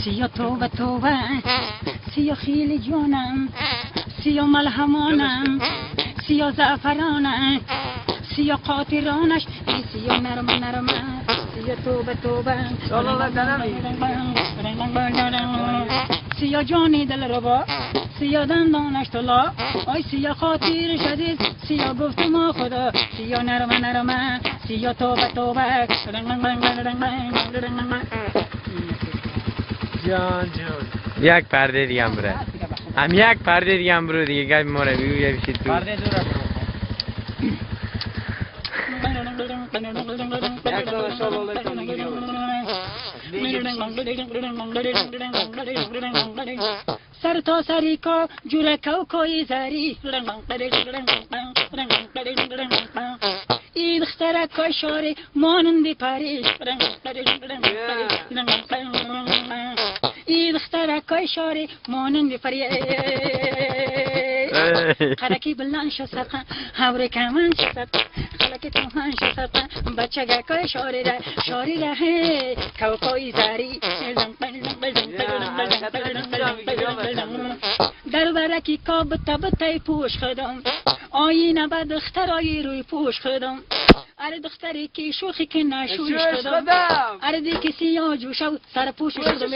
سیا توبه توبه سیا خیلی جانم سیا ملهمانم سیا زعفرانم سیا قاطرانش سیا نرم نرم سیا توبه توبه سیا جانی دل ربا سیا دندانش طلا آی سیا خاطر شدید سیا گفت ما خدا سیا نرم نرم سیا توبه توبه جان یک پرده دیگه هم بره هم یک پرده دیگه هم برو دیگه گفت ما رو یه بشید تو پرده دور سر تا سری کا جوره کوکوی زری این دختره کای شاری مانندی پریش این دختره کای شاری مانندی پریش خلکی بلند شد صدقه هوری کمن شد خلکی توهن شد صدقه بچه گکای شاری ره کوکوی زری در برکی کا بتای پوش خدم آینه به دخترای روی پوش خدم اره دختری که شوخی که نشویش خدم اره دی که سیاه جوشو سر پوشش خدم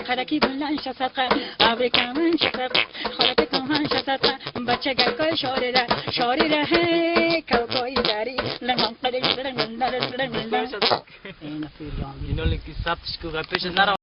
خلکی بلند شد صدقه هوری کمن شد خلکی توهن شد صدقه بچه گکای شاری ره کوکوی زری اینو لکی سبتش کو پیش نرو